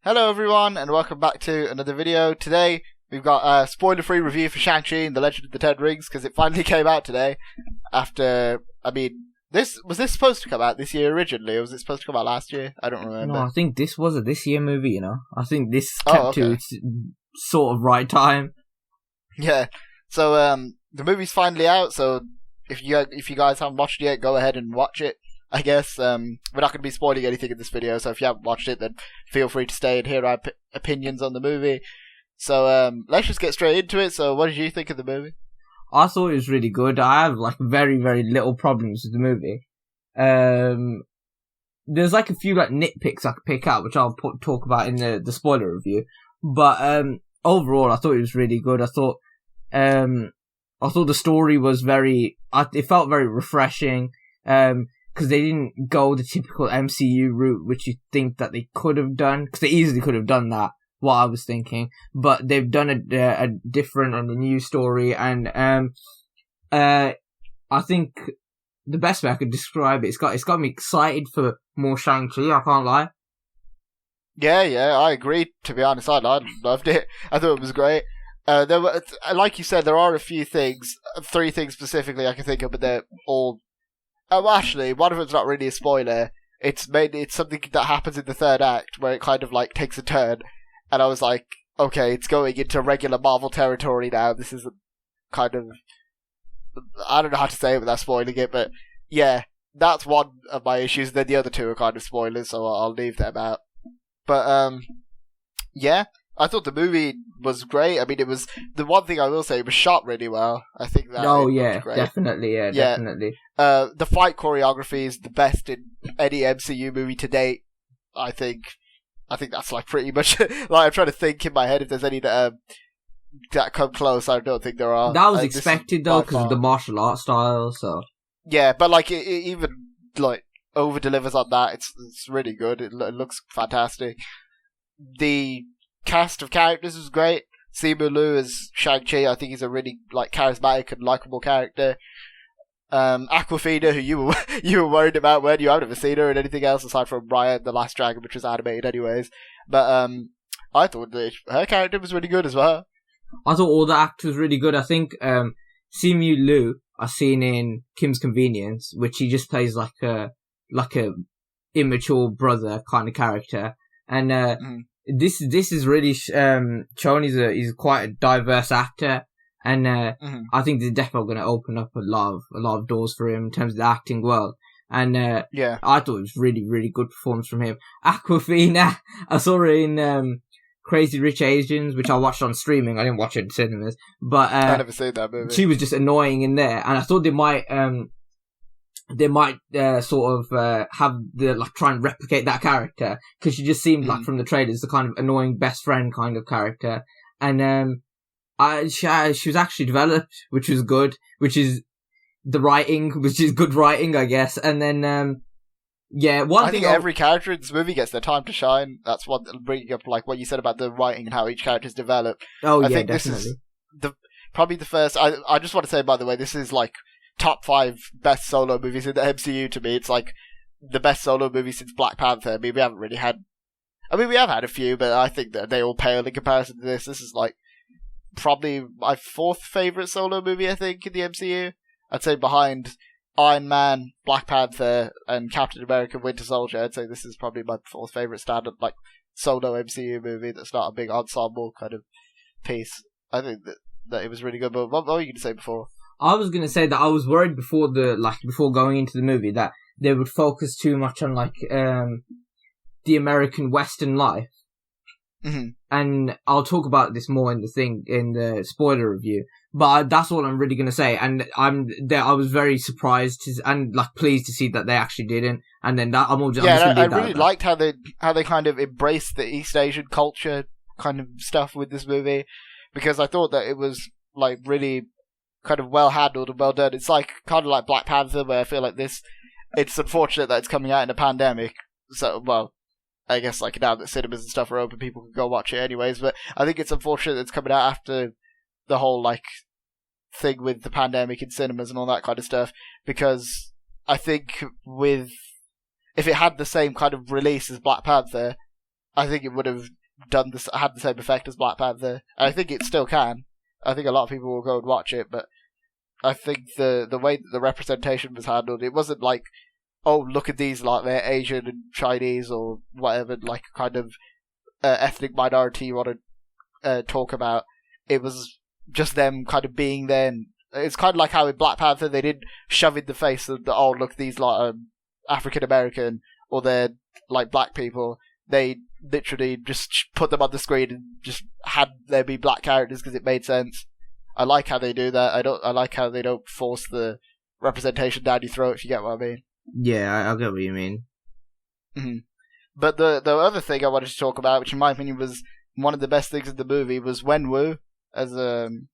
Hello everyone, and welcome back to another video. Today, we've got a spoiler-free review for Shang-Chi and the Legend of the Ten Rings, because it finally came out today. After, was this supposed to come out this year originally, or was it supposed to come out last year? I don't remember. No, I think this was a this year movie, you know? I think this kept to its sort of right time. Yeah, so the movie's finally out, so if you guys haven't watched it yet, go ahead and watch it. I guess we're not going to be spoiling anything in this video, so if you haven't watched it, then feel free to stay and hear our opinions on the movie. So let's just get straight into it. So what did you think of the movie? I thought it was really good. I have very, very little problems with the movie. There's a few nitpicks I could pick out, which I'll talk about in the spoiler review. But overall, I thought it was really good. I thought the story was it felt very refreshing. Because they didn't go the typical MCU route, which you think that they could have done, because they easily could have done that, what I was thinking, but they've done a different and a new story, and I think the best way I could describe it, it's got me excited for more Shang-Chi, I can't lie. Yeah, I agree, to be honest. I loved it. I thought it was great. There were, like you said, there are a few things, 3 things specifically I can think of, but they're all... actually, one of them's not really a spoiler. It's something that happens in the third act where it kind of takes a turn, and I was like, okay, it's going into regular Marvel territory now. This is kind of, I don't know how to say it without spoiling it, but yeah, that's one of my issues. Then the other 2 are kind of spoilers, so I'll leave them out. But yeah. I thought the movie was great. I mean, it was the one thing I will say. It was shot really well. I think that. Oh yeah, great. definitely, definitely. The fight choreography is the best in any MCU movie to date. I think that's pretty much. I'm trying to think in my head if there's any that come close. I don't think there are. That was expected though because of the martial art style. So yeah, but it even over delivers on that. It's really good. It looks fantastic. The cast of characters was great. Simu Liu as Shang-Chi, I think he's a really charismatic and likable character. Aquafina, who you were worried about when you haven't ever seen her in anything else aside from Raya and the Last Dragon, which was animated anyways. But I thought that her character was really good as well. I thought all the actors was really good. I think Simu Liu I've seen in Kim's Convenience, which he just plays like a immature brother kind of character, and This is really shown he's quite a diverse actor, and I think they're definitely going to open up a lot of doors for him in terms of the acting world. And yeah, I thought it was really, really good performance from him. Aquafina, I saw her in Crazy Rich Asians, which I watched on streaming. I didn't watch it in cinemas, but I never seen that movie. She was just annoying in there, and I thought they might sort of have the try and replicate that character, because she just seemed from the trailers the kind of annoying best friend kind of character, and she was actually developed, which was good, which is good writing, I guess. And then I think every character in this movie gets their time to shine. That's what bringing up what you said about the writing and how each character is developed. I think definitely. This is probably the first. I just want to say, by the way, this is top 5 best solo movies in the MCU to me. It's the best solo movie since Black Panther. I mean, we haven't really had... we have had a few, but I think that they all pale in comparison to this. This is probably my 4th favourite solo movie, I think, in the MCU. I'd say behind Iron Man, Black Panther, and Captain America Winter Soldier. I'd say this is probably my 4th favourite standard solo MCU movie that's not a big ensemble kind of piece. I think that it was really good. But what were you going to say before? I was gonna say that I was worried before going into the movie that they would focus too much on the American Western life, and I'll talk about this more in the spoiler review. But that's all I'm really gonna say, and I was very surprised and pleased to see that they actually didn't, and then that I really liked how they kind of embraced the East Asian culture kind of stuff with this movie, because I thought that it was really kind of well handled and well done. It's kind of like Black Panther, where I feel it's unfortunate that it's coming out in a pandemic. So, well, I guess now that cinemas and stuff are open, people can go watch it anyways. But I think it's unfortunate that it's coming out after the whole thing with the pandemic in cinemas and all that kind of stuff, because I think if it had the same kind of release as Black Panther, I think it would have had the same effect as Black Panther. I think it still can. I think a lot of people will go and watch it, but I think the way that the representation was handled, it wasn't like, oh, look at these, like they're Asian and Chinese or whatever, like kind of ethnic minority you want to talk about. It was just them kind of being there. And it's kind of like how in Black Panther they didn't shove in the face of the, oh, look, these like African American or they're like black people. They literally just put them on the screen and just had there be black characters because it made sense. I like how they do that. I like how they don't force the representation down your throat, if you get what I mean. Yeah, I get what you mean. Mm-hmm. But the other thing I wanted to talk about, which in my opinion was one of the best things in the movie, was Wenwu as the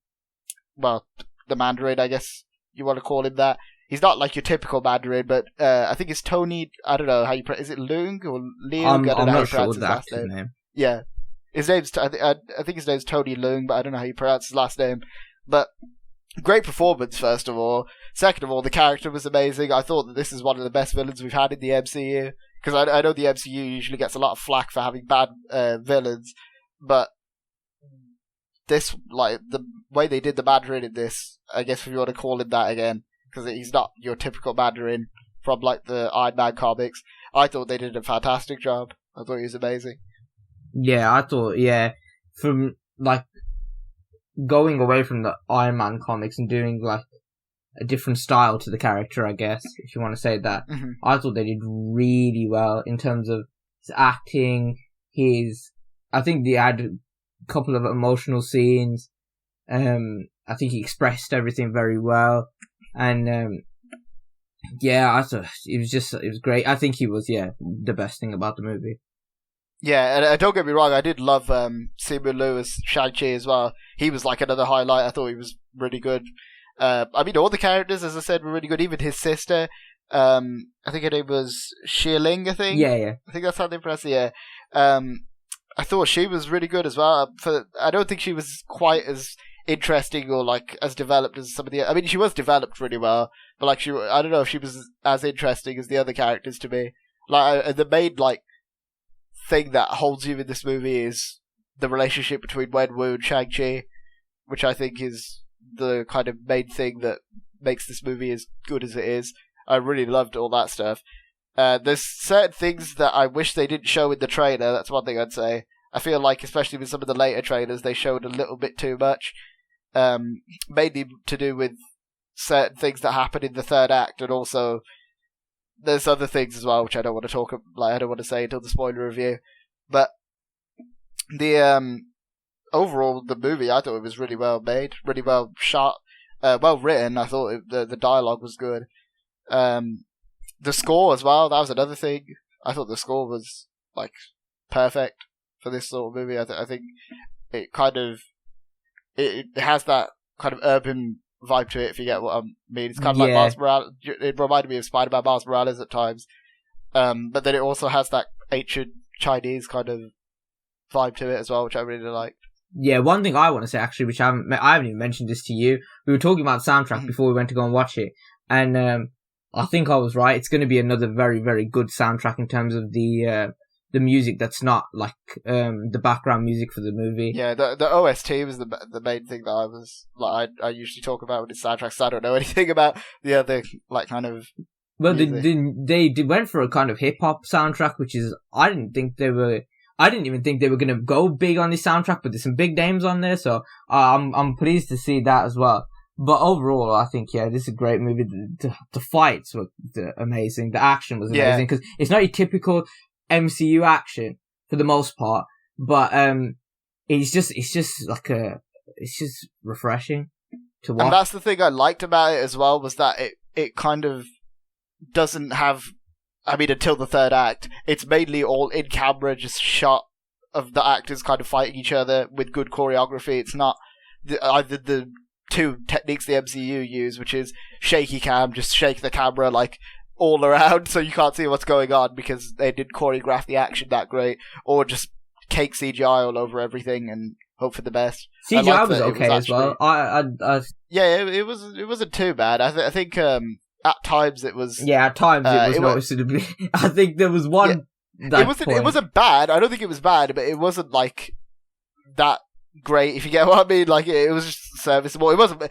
Mandarin, I guess you want to call him that. He's not like your typical Mandarin, but I think it's Tony. I don't know how you pronounce. Is it Leung or Leung? I'm I don't know how you not sure pronounce what his the last actor's name. name. Yeah, his name's. I think his name's Tony Leung, but I don't know how you pronounce his last name. But great performance, first of all. Second of all, the character was amazing. I thought that this is one of the best villains we've had in the MCU. Because I know the MCU usually gets a lot of flack for having bad villains, but this, like, the way they did the Mandarin in this, I guess if you want to call him that again, because he's not your typical Mandarin from, like, the Iron Man comics, I thought they did a fantastic job. I thought he was amazing. Yeah, I thought, from, like, going away from the Iron Man comics and doing, like, a different style to the character, I guess, if you want to say that. Mm-hmm. I thought they did really well in terms of his acting, I think they had a couple of emotional scenes. I think he expressed everything very well. And, I thought it was great. I think he was, the best thing about the movie. Yeah, and don't get me wrong, I did love Simu Liu as Shang-Chi as well. He was like another highlight. I thought he was really good. I mean, all the characters, as I said, were really good. Even his sister, I think her name was Xialing, I think. Yeah. I think that's how they pronounce it, yeah. I thought she was really good as well. I don't think she was quite as interesting or, like, as developed as some of the... I mean, she was developed really well, but, like, I don't know if she was as interesting as the other characters to me. Like, the main, like, thing that holds you in this movie is the relationship between Wenwu and Shang-Chi, which I think is the kind of main thing that makes this movie as good as it is. I really loved all that stuff. There's certain things that I wish they didn't show in the trailer. That's one thing I'd say. I feel like, especially with some of the later trailers, they showed a little bit too much. Mainly to do with certain things that happen in the third act, and also there's other things as well which I don't want to talk about, like I don't want to say until the spoiler review. But the overall, the movie, I thought it was really well made, really well shot, well written. I thought the dialogue was good. The score as well, that was another thing. I thought the score was, like, perfect for this sort of movie. I think it kind of it has that kind of urban vibe to it, if you get what I mean. It's kind of like Miles Morales. It reminded me of Spider-Man Miles Morales at times. But then it also has that ancient Chinese kind of vibe to it as well, which I really liked. Yeah, one thing I want to say, actually, which I haven't even mentioned this to you. We were talking about the soundtrack before we went to go and watch it, and I think I was right. It's going to be another very, very good soundtrack in terms of the music that's not like the background music for the movie. Yeah, the OST was the main thing that I was like I usually talk about with the soundtracks. I don't know anything about the other, like, kind of. Well, they went for a kind of hip hop soundtrack, which is I didn't even think they were going to go big on this soundtrack, but there's some big names on there, so I'm pleased to see that as well. But overall, I think, this is a great movie. The fights were amazing. The action was amazing, because it's not your typical MCU action for the most part, but it's just refreshing to watch. And that's the thing I liked about it as well, was that it kind of doesn't have, I mean, until the third act, it's mainly all in camera, just shot of the actors kind of fighting each other with good choreography. It's not either the two techniques the MCU use, which is shaky cam, just shake the camera like all around so you can't see what's going on because they didn't choreograph the action that great, or just cake CGI all over everything and hope for the best. CGI was okay as well. It wasn't too bad. I think at times it was. Yeah, at times it was noticeably. I think there was one It wasn't bad. I don't think it was bad, but it wasn't like that great. If you get what I mean, like it was just serviceable. It wasn't.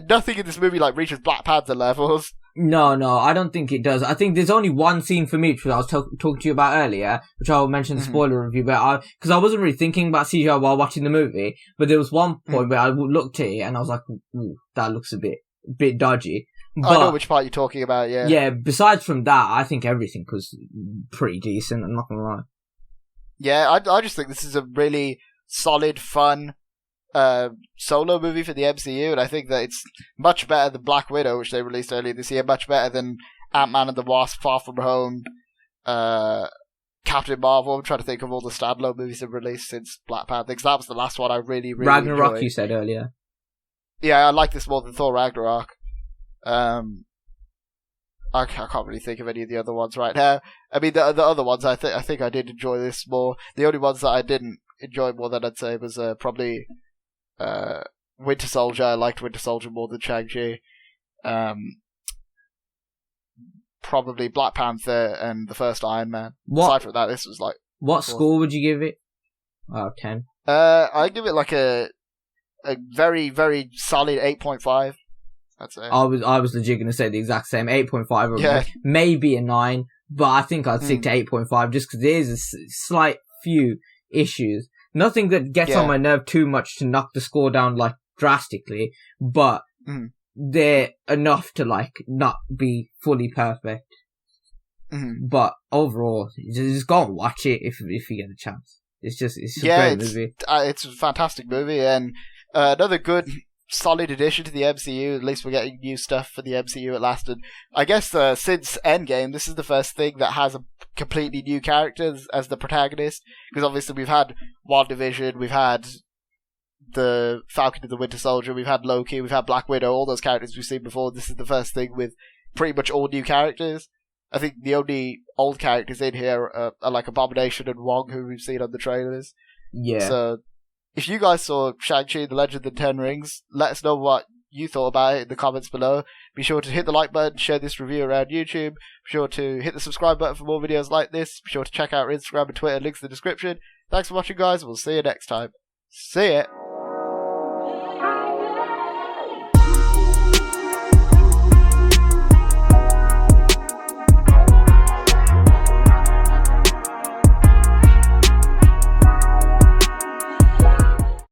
Nothing in this movie like reaches Black Panther levels. No, I don't think it does. I think there's only one scene for me, which I was talking to you about earlier, which I'll mention in the spoiler review, but because I wasn't really thinking about CGI while watching the movie, but there was one point where I looked at it and I was like, ooh, that looks a bit dodgy. But, I know which part you're talking about, yeah. Yeah, besides from that, I think everything was pretty decent, I'm not gonna lie. Yeah, I just think this is a really solid, fun solo movie for the MCU, and I think that it's much better than Black Widow, which they released earlier this year, much better than Ant-Man and the Wasp, Far From Home, Captain Marvel. I'm trying to think of all the standalone movies they've released since Black Panther, because that was the last one I really Ragnarok, enjoyed. You said earlier. Yeah, I like this more than Thor Ragnarok. I can't really think of any of the other ones right now. I mean, the other ones, I think I did enjoy this more. The only ones that I didn't enjoy more than I'd say was probably Winter Soldier. I liked Winter Soldier more than Shang-Chi. Probably Black Panther and the first Iron Man. Aside from that, this was like... What score would you give it? Out of 10. I'd give it like a very, very solid 8.5. I'd say. I was legit gonna say the exact same 8.5 or yeah. maybe a 9, but I think I'd stick to 8.5 just because there's a slight few issues. Nothing that gets on my nerve too much to knock the score down like drastically, but they're enough to like not be fully perfect. But overall, just go and watch it if you get a chance. It's a great movie. It's a fantastic movie and another good solid addition to the MCU. At least we're getting new stuff for the MCU at last. And I guess since Endgame, this is the first thing that has a completely new character as the protagonist. Because obviously we've had WandaVision, we've had the Falcon and the Winter Soldier, we've had Loki, we've had Black Widow, all those characters we've seen before. This is the first thing with pretty much all new characters. I think the only old characters in here are like Abomination and Wong, who we've seen on the trailers. Yeah. So if you guys saw Shang-Chi The Legend of the Ten Rings, let us know what you thought about it in the comments below. Be sure to hit the like button, share this review around YouTube. Be sure to hit the subscribe button for more videos like this. Be sure to check out our Instagram and Twitter, links in the description. Thanks for watching, guys. We'll see you next time. See ya!